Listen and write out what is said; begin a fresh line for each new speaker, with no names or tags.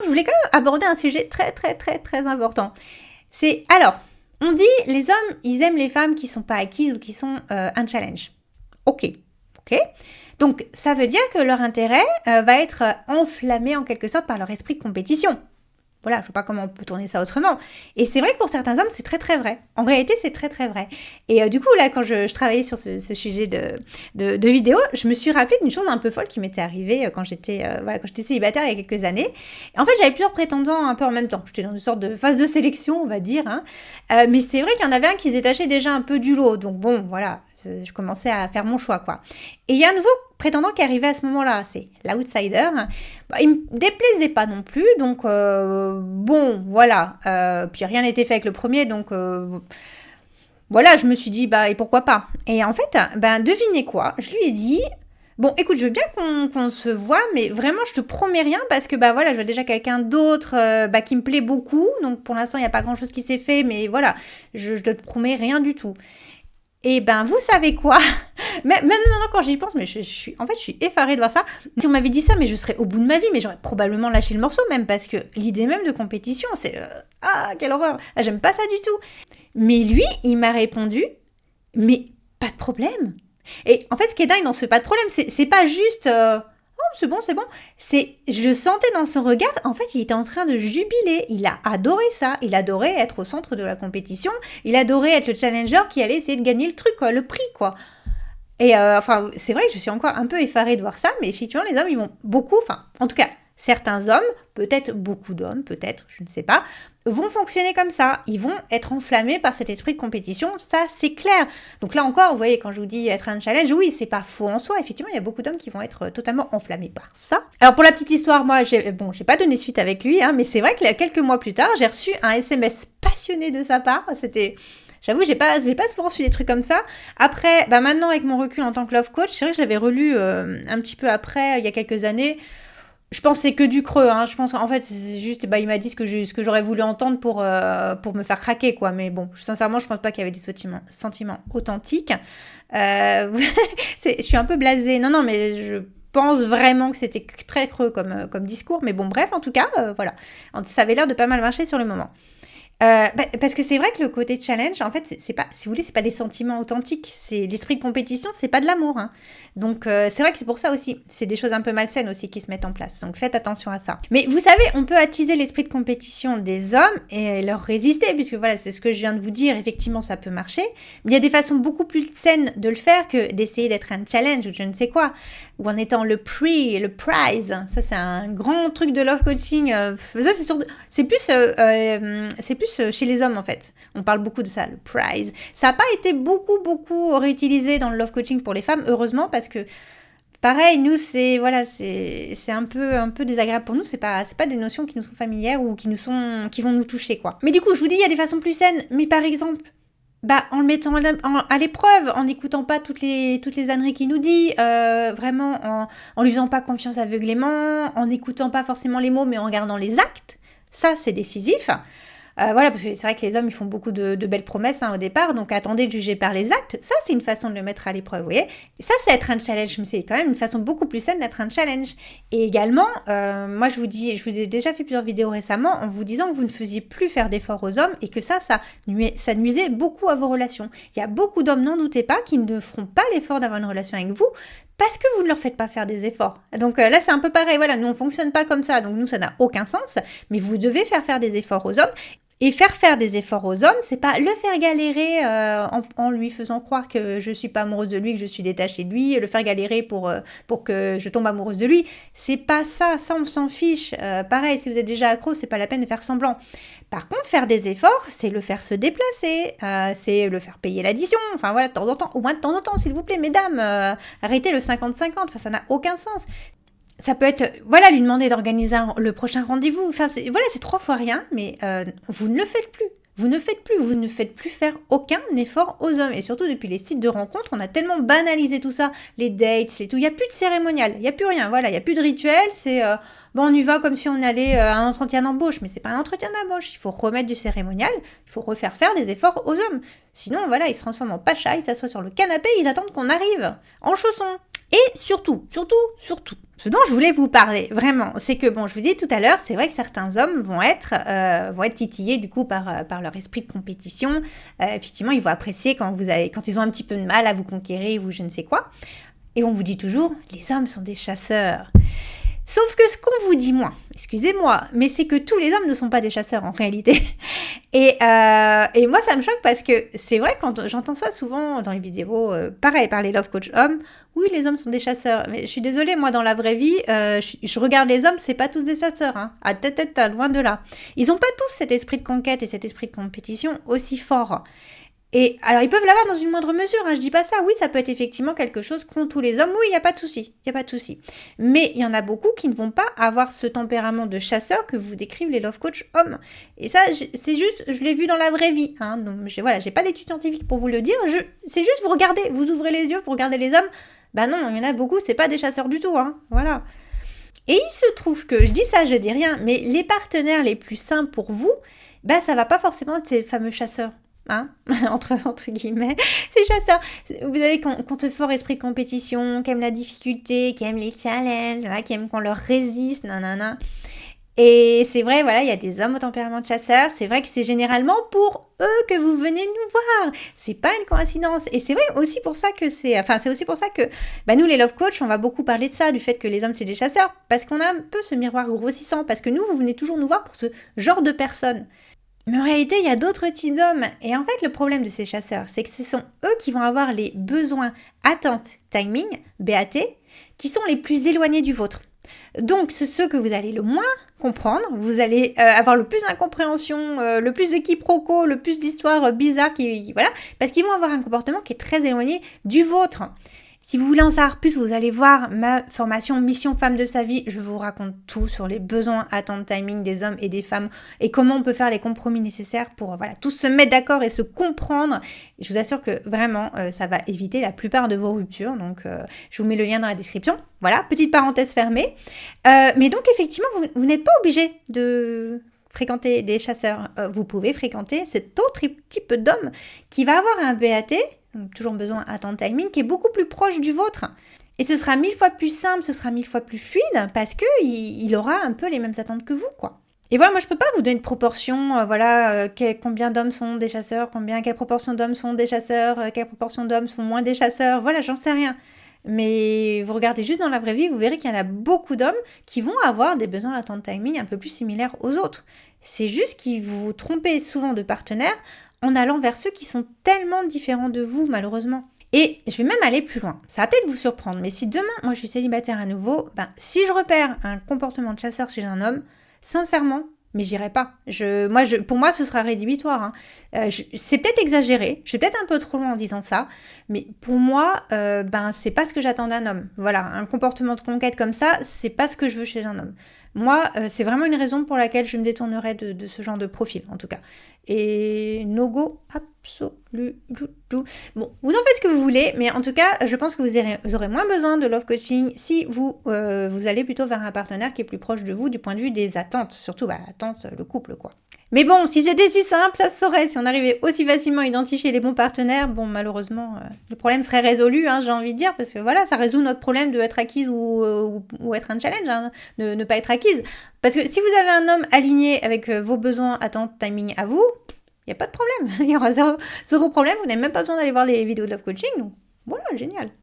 je voulais quand même aborder un sujet très, très, très, très important. Alors, on dit, les hommes, ils aiment les femmes qui sont pas acquises ou qui sont un challenge. Ok. Donc, ça veut dire que leur intérêt va être enflammé en quelque sorte par leur esprit de compétition. Voilà, je ne sais pas comment on peut tourner ça autrement. Et c'est vrai que pour certains hommes, c'est très très vrai. En réalité, c'est très très vrai. Et du coup, là, quand je travaillais sur ce sujet de vidéo, je me suis rappelé d'une chose un peu folle qui m'était arrivée quand j'étais célibataire il y a quelques années. Et en fait, j'avais plusieurs prétendants un peu en même temps. J'étais dans une sorte de phase de sélection, on va dire. Mais c'est vrai qu'il y en avait un qui se détachait déjà un peu du lot. Donc bon, voilà, je commençais à faire mon choix, quoi. Et il y a un nouveau prétendant qui arrivait à ce moment-là, c'est l'outsider. Il me déplaisait pas non plus, donc bon, voilà. Puis rien n'était fait avec le premier, donc voilà, je me suis dit, et pourquoi pas. Et en fait, devinez quoi, je lui ai dit, bon, écoute, je veux bien qu'on se voit, mais vraiment, je te promets rien, parce que voilà, je vois déjà quelqu'un d'autre qui me plaît beaucoup, donc pour l'instant, il n'y a pas grand-chose qui s'est fait, mais voilà, je te promets rien du tout. Et vous savez quoi? Même maintenant quand j'y pense, mais je suis effarée de voir ça. Si on m'avait dit ça, mais je serais au bout de ma vie, mais j'aurais probablement lâché le morceau même, parce que l'idée même de compétition, c'est quelle horreur, j'aime pas ça du tout. Mais lui, il m'a répondu, mais pas de problème. Et en fait, ce qui est dingue dans ce pas de problème, c'est pas juste c'est bon. Je sentais dans son regard, en fait, il était en train de jubiler. Il a adoré ça. Il adorait être au centre de la compétition. Il adorait être le challenger qui allait essayer de gagner le truc, quoi, le prix, quoi. Et c'est vrai que je suis encore un peu effarée de voir ça, mais effectivement, les hommes, ils vont beaucoup, en tout cas, certains hommes, peut-être beaucoup d'hommes, peut-être, je ne sais pas, vont fonctionner comme ça. Ils vont être enflammés par cet esprit de compétition, ça c'est clair. Donc là encore, vous voyez, quand je vous dis être un challenge, oui, c'est pas faux en soi. Effectivement, il y a beaucoup d'hommes qui vont être totalement enflammés par ça. Alors pour la petite histoire, moi, j'ai pas donné suite avec lui, mais c'est vrai que quelques mois plus tard, j'ai reçu un SMS passionné de sa part. J'avoue, j'ai pas souvent su des trucs comme ça. Après, maintenant, avec mon recul en tant que love coach, c'est vrai que je l'avais relu un petit peu après, il y a quelques années. Je pense que c'est que du creux, Je pense qu'en fait, c'est juste, il m'a dit ce que j'aurais voulu entendre pour me faire craquer, quoi. Mais bon, sincèrement, je pense pas qu'il y avait des sentiments authentiques. Je suis un peu blasée. Non, mais je pense vraiment que c'était très creux comme discours. Mais bon, bref, en tout cas, voilà. Ça avait l'air de pas mal marcher sur le moment. Parce que c'est vrai que le côté challenge, en fait, c'est pas, si vous voulez, c'est pas des sentiments authentiques, c'est l'esprit de compétition, c'est pas de l'amour. Donc c'est vrai que c'est pour ça aussi, c'est des choses un peu malsaines aussi qui se mettent en place. Donc faites attention à ça. Mais vous savez, on peut attiser l'esprit de compétition des hommes et leur résister, puisque voilà, c'est ce que je viens de vous dire. Effectivement, ça peut marcher. Mais il y a des façons beaucoup plus saines de le faire que d'essayer d'être un challenge ou je ne sais quoi, ou en étant le prize. Ça, c'est un grand truc de love coaching. Ça, c'est plus chez les hommes en fait. On parle beaucoup de ça, le prize. Ça n'a pas été beaucoup réutilisé dans le love coaching pour les femmes, heureusement, parce que pareil, nous c'est un peu désagréable pour nous. C'est pas des notions qui nous sont familières ou qui vont nous toucher, quoi. Mais du coup, je vous dis, il y a des façons plus saines. Mais par exemple, en le mettant à l'épreuve, en n'écoutant pas toutes les âneries qu'il nous dit, vraiment en lui faisant pas confiance aveuglément, en n'écoutant pas forcément les mots, mais en regardant les actes. Ça, c'est décisif. Voilà, parce que c'est vrai que les hommes, ils font beaucoup de belles promesses au départ, donc attendez de juger par les actes. Ça, c'est une façon de le mettre à l'épreuve, vous voyez. Et ça, c'est être un challenge, mais c'est quand même une façon beaucoup plus saine d'être un challenge. Et également, moi, je vous ai déjà fait plusieurs vidéos récemment en vous disant que vous ne faisiez plus faire d'efforts aux hommes et que ça nuisait beaucoup à vos relations. Il y a beaucoup d'hommes, n'en doutez pas, qui ne feront pas l'effort d'avoir une relation avec vous parce que vous ne leur faites pas faire des efforts. Donc là, c'est un peu pareil. Voilà, nous, on ne fonctionne pas comme ça, donc nous, ça n'a aucun sens, mais vous devez faire des efforts aux hommes. Et faire des efforts aux hommes, c'est pas le faire galérer en lui faisant croire que je suis pas amoureuse de lui, que je suis détachée de lui, le faire galérer pour que je tombe amoureuse de lui. C'est pas ça, on s'en fiche. Pareil, si vous êtes déjà accro, c'est pas la peine de faire semblant. Par contre, faire des efforts, c'est le faire se déplacer, c'est le faire payer l'addition. Enfin voilà, de temps en temps, au moins de temps en temps, s'il vous plaît, mesdames, arrêtez le 50-50. Enfin, ça n'a aucun sens. Ça peut être, lui demander d'organiser le prochain rendez-vous. Enfin, c'est 3 fois rien, mais vous ne le faites plus. Vous ne faites plus faire aucun effort aux hommes. Et surtout, depuis les sites de rencontres, on a tellement banalisé tout ça, les dates, tout. Il n'y a plus de cérémonial, il n'y a plus rien. Voilà, il n'y a plus de rituel. C'est, on y va comme si on allait à un entretien d'embauche. Mais c'est pas un entretien d'embauche. Il faut remettre du cérémonial. Il faut refaire des efforts aux hommes. Sinon, ils se transforment en pacha, ils s'assoient sur le canapé, ils attendent qu'on arrive en chaussons. Et surtout, Ce dont je voulais vous parler, vraiment, c'est que, bon, je vous dis tout à l'heure, c'est vrai que certains hommes vont être titillés du coup par leur esprit de compétition. Effectivement, ils vont apprécier quand ils ont un petit peu de mal à vous conquérir ou je ne sais quoi. Et on vous dit toujours, les hommes sont des chasseurs. Sauf que ce qu'on vous dit moins, excusez-moi, mais c'est que tous les hommes ne sont pas des chasseurs en réalité. Et moi, ça me choque parce que c'est vrai, quand j'entends ça souvent dans les vidéos, pareil, par les love coach hommes, oui, les hommes sont des chasseurs. Mais je suis désolée, moi, dans la vraie vie, je regarde les hommes, c'est pas tous des chasseurs, hein, à tête, loin de là. Ils n'ont pas tous cet esprit de conquête et cet esprit de compétition aussi fort. Et alors, ils peuvent l'avoir dans une moindre mesure, hein, je dis pas ça. Oui, ça peut être effectivement quelque chose qu'ont tous les hommes. Oui, il n'y a pas de souci, il n'y a pas de souci. Mais il y en a beaucoup qui ne vont pas avoir ce tempérament de chasseur que vous décrivent les love coach hommes. Et ça, c'est juste, je l'ai vu dans la vraie vie. Hein, donc, j'ai pas d'études scientifiques pour vous le dire. C'est juste, vous regardez, vous ouvrez les yeux, vous regardez les hommes. Bah non, il y en a beaucoup, c'est pas des chasseurs du tout. Hein, voilà. Et il se trouve que, je dis ça, je dis rien, mais les partenaires les plus sains pour vous, bah ça va pas forcément être ces fameux chasseurs. Hein, entre guillemets, ces chasseurs, vous avez qui ont ce fort esprit de compétition, qui aiment la difficulté, qui aiment les challenges, là, qui aiment qu'on leur résiste, nanana. Et c'est vrai, voilà, il y a des hommes au tempérament de chasseur, c'est vrai que c'est généralement pour eux que vous venez nous voir. C'est pas une coïncidence. Et c'est vrai aussi pour ça que c'est aussi pour ça que, nous, les love coach, on va beaucoup parler de ça, du fait que les hommes, c'est des chasseurs, parce qu'on a un peu ce miroir grossissant, parce que nous, vous venez toujours nous voir pour ce genre de personnes. Mais en réalité, il y a d'autres types d'hommes. Et en fait, le problème de ces chasseurs, c'est que ce sont eux qui vont avoir les besoins, attentes, timing, BAT, qui sont les plus éloignés du vôtre. Donc, c'est ceux que vous allez le moins comprendre. Vous allez avoir le plus d'incompréhension, le plus de quiproquos, le plus d'histoires bizarres, voilà, parce qu'ils vont avoir un comportement qui est très éloigné du vôtre. Si vous voulez en savoir plus, vous allez voir ma formation Mission Femme de sa vie. Je vous raconte tout sur les besoins, attentes, timing des hommes et des femmes et comment on peut faire les compromis nécessaires pour tous se mettre d'accord et se comprendre. Et je vous assure que vraiment, ça va éviter la plupart de vos ruptures. Donc, je vous mets le lien dans la description. Voilà, petite parenthèse fermée. Mais donc, effectivement, vous n'êtes pas obligé de fréquenter des chasseurs. Vous pouvez fréquenter cet autre type d'homme qui va avoir un BAT, donc toujours besoin attente timing, qui est beaucoup plus proche du vôtre. Et ce sera 1000 fois plus simple, ce sera 1000 fois plus fluide, parce qu'il aura un peu les mêmes attentes que vous, quoi. Et voilà, moi je peux pas vous donner de proportion, combien d'hommes sont des chasseurs, quelle proportion d'hommes sont des chasseurs, quelle proportion d'hommes sont moins des chasseurs, voilà, j'en sais rien. Mais vous regardez juste dans la vraie vie, vous verrez qu'il y en a beaucoup d'hommes qui vont avoir des besoins d'attente timing un peu plus similaires aux autres. C'est juste que vous vous trompez souvent de partenaire en allant vers ceux qui sont tellement différents de vous, malheureusement. Et je vais même aller plus loin. Ça va peut-être vous surprendre, mais si demain, moi je suis célibataire à nouveau, si je repère un comportement de chasseur chez un homme, sincèrement, mais j'irai pas. Pour moi, ce sera rédhibitoire. Hein. C'est peut-être exagéré, je suis peut-être un peu trop loin en disant ça, mais pour moi, c'est pas ce que j'attends d'un homme. Voilà, un comportement de conquête comme ça, c'est pas ce que je veux chez un homme. Moi, c'est vraiment une raison pour laquelle je me détournerai de ce genre de profil, en tout cas. Et no go absolu. Bon, vous en faites ce que vous voulez, mais en tout cas, je pense que vous aurez moins besoin de love coaching si vous allez plutôt vers un partenaire qui est plus proche de vous du point de vue des attentes. Surtout, attentes, le couple, quoi. Mais bon, si c'était si simple, ça se saurait. Si on arrivait aussi facilement à identifier les bons partenaires, bon, malheureusement, le problème serait résolu, hein, j'ai envie de dire, parce que voilà, ça résout notre problème de être acquise ou être un challenge, hein, de ne pas être acquise. Parce que si vous avez un homme aligné avec vos besoins, attentes, timing à vous, il n'y a pas de problème. Il y aura zéro problème, vous n'avez même pas besoin d'aller voir les vidéos de love coaching, donc voilà, génial.